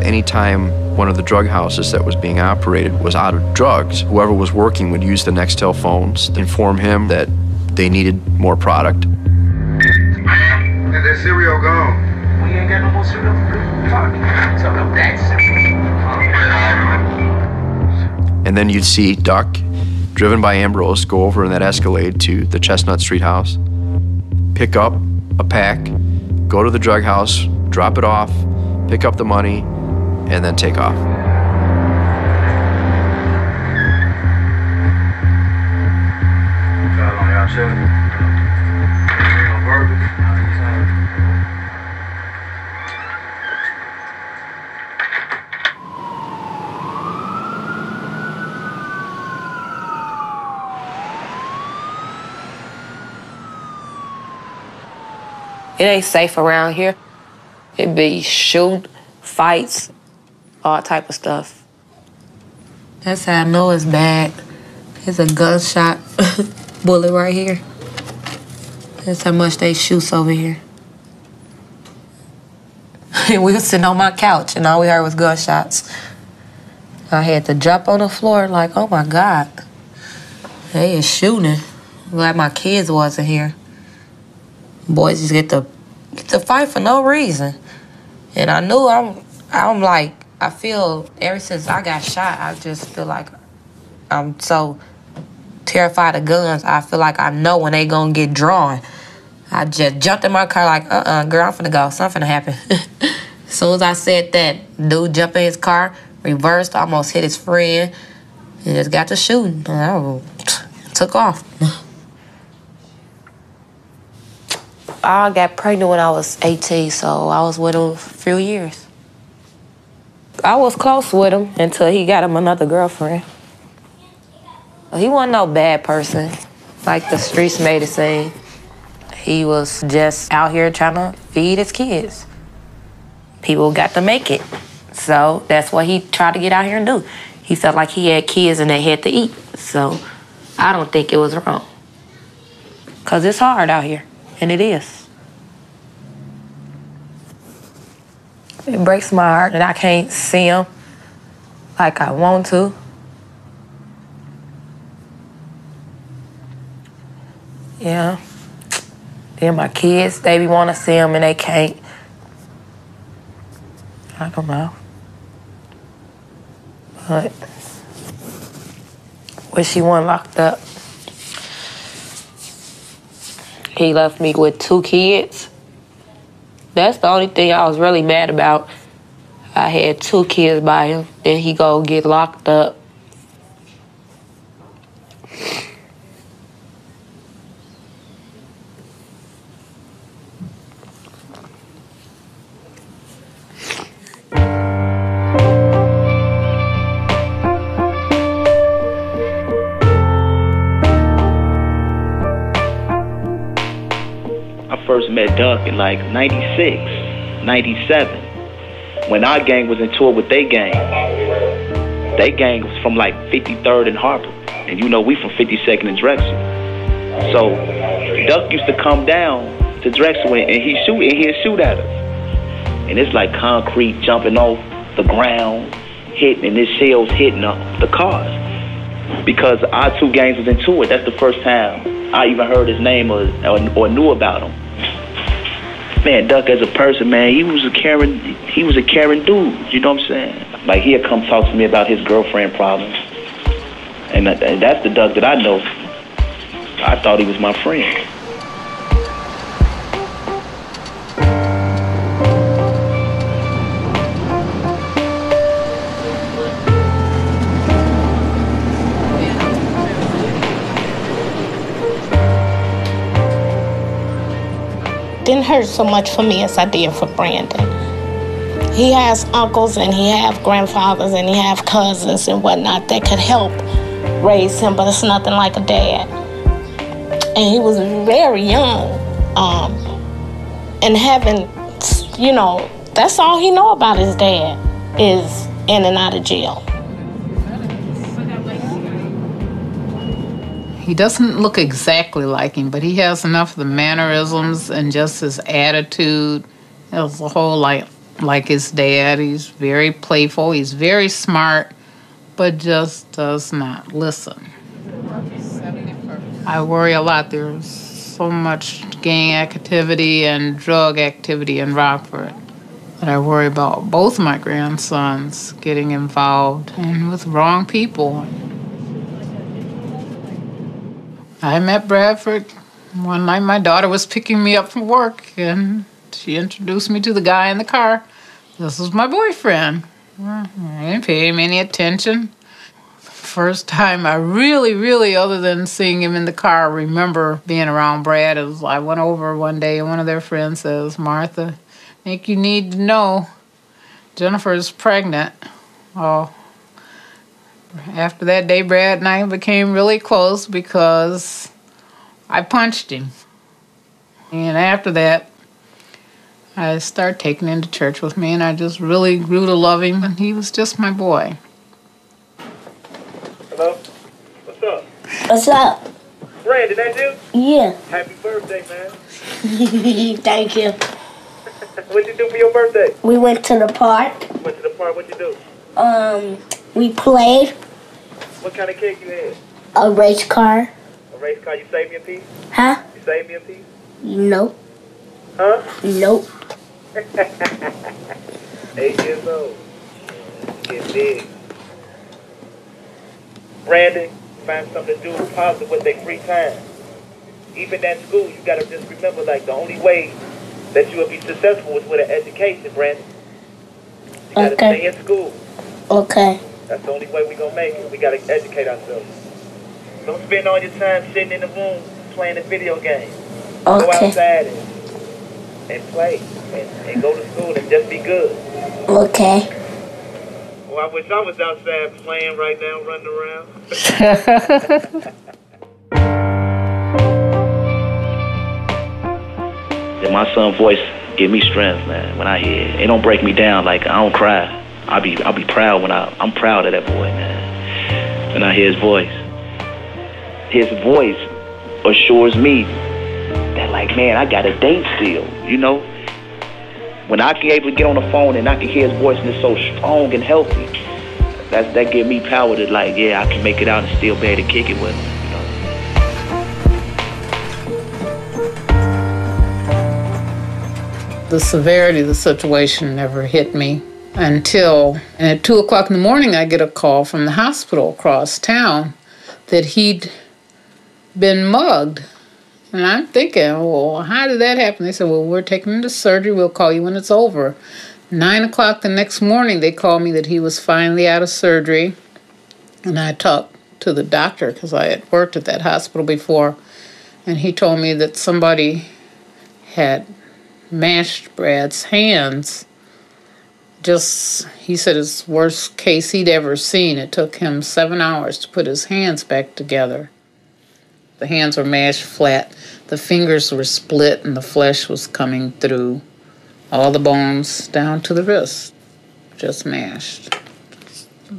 Anytime one of the drug houses that was being operated was out of drugs, whoever was working would use the Nextel phones to inform him that they needed more product. Is that cereal gone? We ain't got no more cereal. Fuck. And then you'd see Duck, driven by Ambrose, go over in that Escalade to the Chestnut Street house, pick up a pack, go to the drug house, drop it off, pick up the money, and then take off. It ain't safe around here. It be shoot, fights, all type of stuff. That's how I know it's bad. It's a gunshot bullet right here. That's how much they shoot over here. We was sitting on my couch and all we heard was gunshots. I had to jump on the floor like, oh my God. They is shooting. Like my kids wasn't here. Boys just get to fight for no reason. And I knew I'm like, I feel ever since I got shot, I just feel like I'm so terrified of guns. I feel like I know when they gonna get drawn. I just jumped in my car like, girl, I'm finna go. Something finna happen. As soon as I said that, dude jumped in his car, reversed, almost hit his friend, and just got to shooting. I took off. I got pregnant when I was 18, so I was with him a few years. I was close with him until he got him another girlfriend. He wasn't no bad person, like the streets made it seem. He was just out here trying to feed his kids. People got to make it. So that's what he tried to get out here and do. He felt like he had kids and they had to eat. So I don't think it was wrong. Because it's hard out here, and it is. It breaks my heart that I can't see him like I want to. Yeah. Then my kids, they be want to see him and they can't. I don't know. But wish he wasn't locked up. He left me with 2 kids. That's the only thing I was really mad about. I had 2 kids by him, then he go get locked up. First met Duck in like 96, 97, when our gang was in tour with they gang. They gang was from like 53rd and Harper, and you know we from 52nd and Drexel. So Duck used to come down to Drexel and he'd shoot at us. And it's like concrete jumping off the ground, hitting, and this shells hitting the cars. Because our 2 gangs was in tour. That's the first time I even heard his name or knew about him. Man, Duck as a person, man, he was a caring dude, you know what I'm saying? Like, he'd come talk to me about his girlfriend problems. And that's the Duck that I know. I thought he was my friend. Didn't hurt so much for me as I did for Brandon. He has uncles and he have grandfathers and he have cousins and whatnot that could help raise him, but it's nothing like a dad. And he was very young, and having, you know, that's all he know about his dad is in and out of jail. He doesn't look exactly like him, but he has enough of the mannerisms and just his attitude. It was a whole like his dad. He's very playful. He's very smart, but just does not listen. I worry a lot. There's so much gang activity and drug activity in Rockford that I worry about both my grandsons getting involved and with wrong people. I met Bradford one night. My daughter was picking me up from work, and she introduced me to the guy in the car. This was my boyfriend. I didn't pay him any attention. First time I really, other than seeing him in the car, remember being around Brad. It was, I went over one day, and one of their friends says, "Martha, I think you need to know Jennifer is pregnant." Oh, after that day, Brad and I became really close because I punched him. And after that, I started taking him to church with me, and I just really grew to love him, and he was just my boy. Hello? What's up? What's up? Brandon, that you? Yeah. Happy birthday, man. Thank you. What'd you do for your birthday? We went to the park. Went to the park, what'd you do? We played. What kind of cake you had? A race car. A race car, you saved me a piece? Huh? You saved me a piece? Nope. Huh? Nope. 8 years old. Get big. Brandon, find something to do positive with their free time. Even at school, you gotta just remember, like, the only way that you will be successful is with an education, Brandon. You gotta stay in school. Okay. That's the only way we're gonna make it. We gotta educate ourselves. Don't spend all your time sitting in the room playing a video game. Go outside and play and go to school and just be good. Okay. Well, I wish I was outside playing right now, running around. And my son's voice give me strength, man. When I hear it, it don't break me down. Like, I don't cry. I'll be proud when I'm proud of that boy, man. When I hear his voice assures me that, like, man, I got a date still, you know? When I can able to get on the phone and I can hear his voice and it's so strong and healthy, that give me power to, like, yeah, I can make it out and still be able to kick it with him, you know? The severity of the situation never hit me until, and at 2 o'clock in the morning, I get a call from the hospital across town that he'd been mugged. And I'm thinking, well, how did that happen? They said, well, we're taking him to surgery. We'll call you when it's over. 9 o'clock the next morning, they called me that he was finally out of surgery. And I talked to the doctor because I had worked at that hospital before. And he told me that somebody had mashed Brad's hands. He said it's the worst case he'd ever seen. It took him 7 hours to put his hands back together. The hands were mashed flat. The fingers were split and the flesh was coming through. All the bones down to the wrist, just mashed.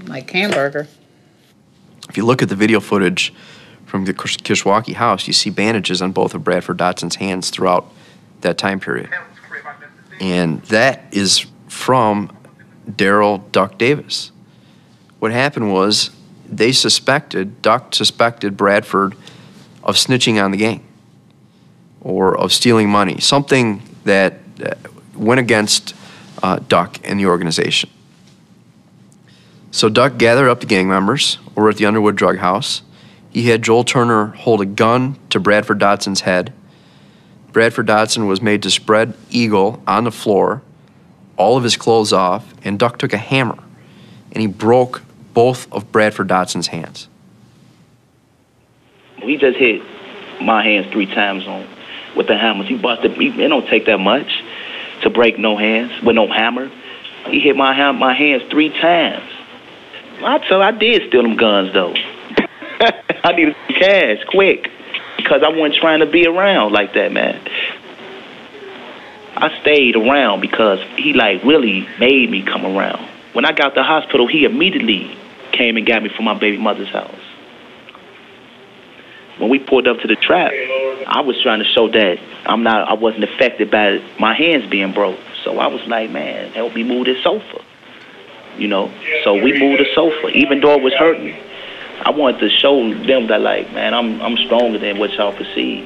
Like hamburger. If you look at the video footage from the Kishwaukee house, you see bandages on both of Bradford Dotson's hands throughout that time period. And that is from Darryl Duck Davis. What happened was Duck suspected Bradford of snitching on the gang or of stealing money, something that went against Duck and the organization. So Duck gathered up the gang members over at the Underwood Drug House. He had Joel Turner hold a gun to Bradford Dotson's head. Bradford Dotson was made to spread eagle on the floor, all of his clothes off, and Duck took a hammer and he broke both of Bradford Dotson's hands. He just hit my hands 3 times with the hammers. He busted me. It don't take that much to break no hands with no hammer. He hit my hands 3 times. I did steal them guns, though. I needed cash quick because I wasn't trying to be around like that, man. I stayed around because he, like, really made me come around. When I got to the hospital, he immediately came and got me from my baby mother's house. When we pulled up to the trap, I was trying to show that I wasn't affected by my hands being broke. So I was like, man, help me move this sofa. You know, so we moved the sofa. Even though it was hurting me, I wanted to show them that, like, man, I'm stronger than what y'all perceive.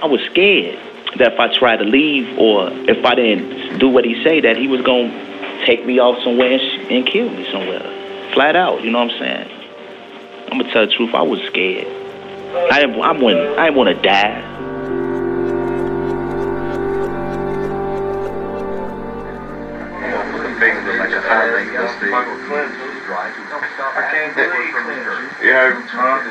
I was scared that if I tried to leave or if I didn't do what he said, that he was going to take me off somewhere and kill me somewhere. Flat out, you know what I'm saying? I'm going to tell the truth, I was scared. I didn't want to die. Yeah,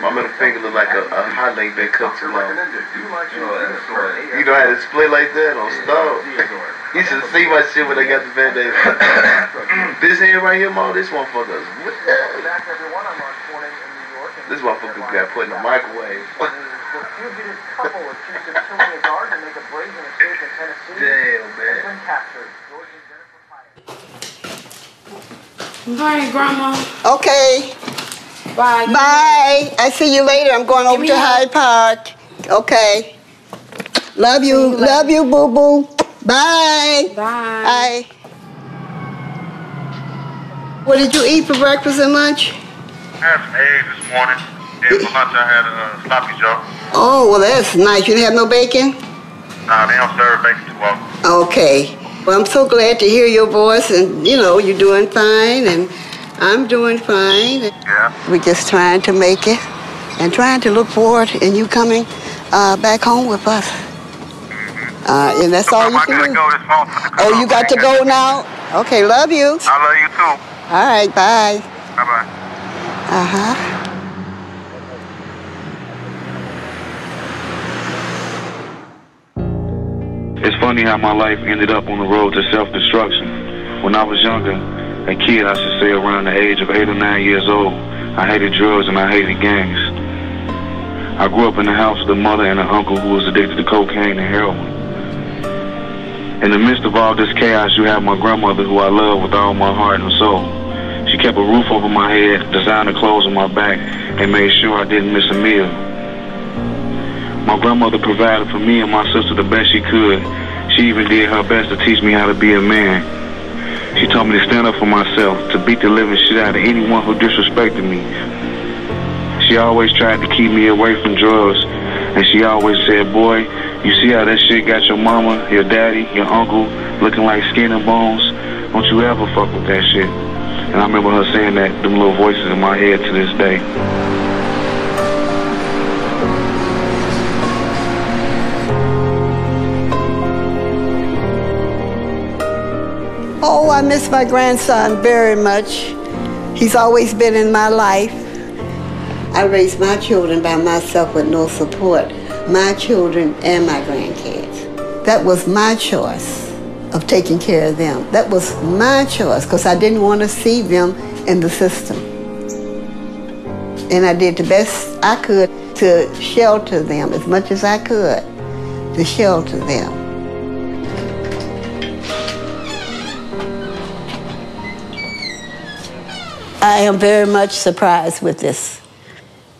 my middle finger look like a hot link been cut too long. You know how to split like that on stove? You should see my shit when they got the Band-Aid. This hand right here, Mo, this motherfucker. This motherfucker got put in the microwave. Damn, man. All right, Grandma. Okay. Bye. Bye. I see you later. I'm going over to Hyde Park. Okay. Love you. Love you, boo-boo. Bye. Bye. Bye. What did you eat for breakfast and lunch? I had some eggs this morning. And for lunch, I had a sloppy joe. Oh, well, that's nice. You didn't have no bacon? Nah, they don't serve bacon too often. Okay. Well, I'm so glad to hear your voice, and, you know, you're doing fine, and I'm doing fine. Yeah. We're just trying to make it and trying to look forward in you coming back home with us. And that's all you can do. Oh, you got to go now? Okay, love you. I love you too. All right, bye. Bye-bye. Uh-huh. It's funny how my life ended up on the road to self-destruction. When I was younger, a kid, I should say around the age of 8 or 9 years old, I hated drugs and I hated gangs. I grew up in the house with a mother and an uncle who was addicted to cocaine and heroin. In the midst of all this chaos, you have my grandmother, who I love with all my heart and soul. She kept a roof over my head, designer clothes on my back, and made sure I didn't miss a meal. My grandmother provided for me and my sister the best she could. She even did her best to teach me how to be a man. She taught me to stand up for myself, to beat the living shit out of anyone who disrespected me. She always tried to keep me away from drugs, and she always said, boy, you see how that shit got your mama, your daddy, your uncle looking like skin and bones? Don't you ever fuck with that shit. And I remember her saying that, them little voices in my head to this day. Oh, I miss my grandson very much. He's always been in my life. I raised my children by myself with no support. My children and my grandkids. That was my choice of taking care of them. That was my choice because I didn't want to see them in the system. And I did the best I could to shelter them as much as I could, to shelter them. I am very much surprised with this.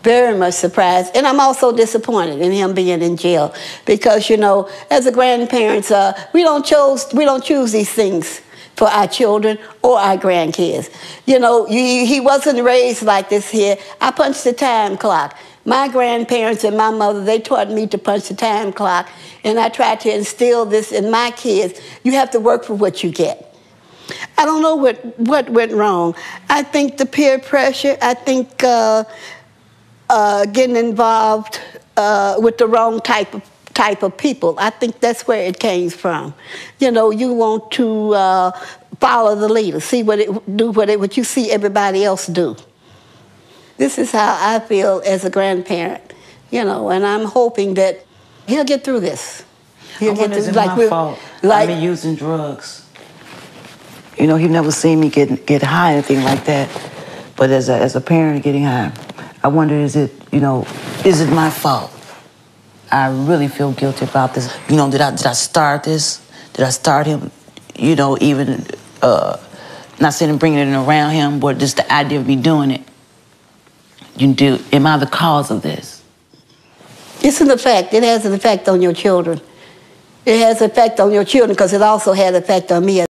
Very much surprised. And I'm also disappointed in him being in jail because, you know, as a grandparents, we don't choose these things for our children or our grandkids. You know, he wasn't raised like this here. I punched the time clock. My grandparents and my mother, they taught me to punch the time clock, and I tried to instill this in my kids. You have to work for what you get. I don't know what went wrong. I think the peer pressure, I think getting involved with the wrong type of people. I think that's where it came from. You know, you want to follow the leader, see what you see everybody else do. This is how I feel as a grandparent, you know, and I'm hoping that he'll get through this. He'll get through. Is it my fault? I've been using drugs. You know, he never seen me get high or anything like that. But as a parent getting high, I wonder, is it my fault? I really feel guilty about this. You know, did I start this? Did I start him, you know, even, not saying bringing it around him, but just the idea of me doing it. Am I the cause of this? It's an effect. It has an effect on your children. It has effect on your children because it also had effect on me.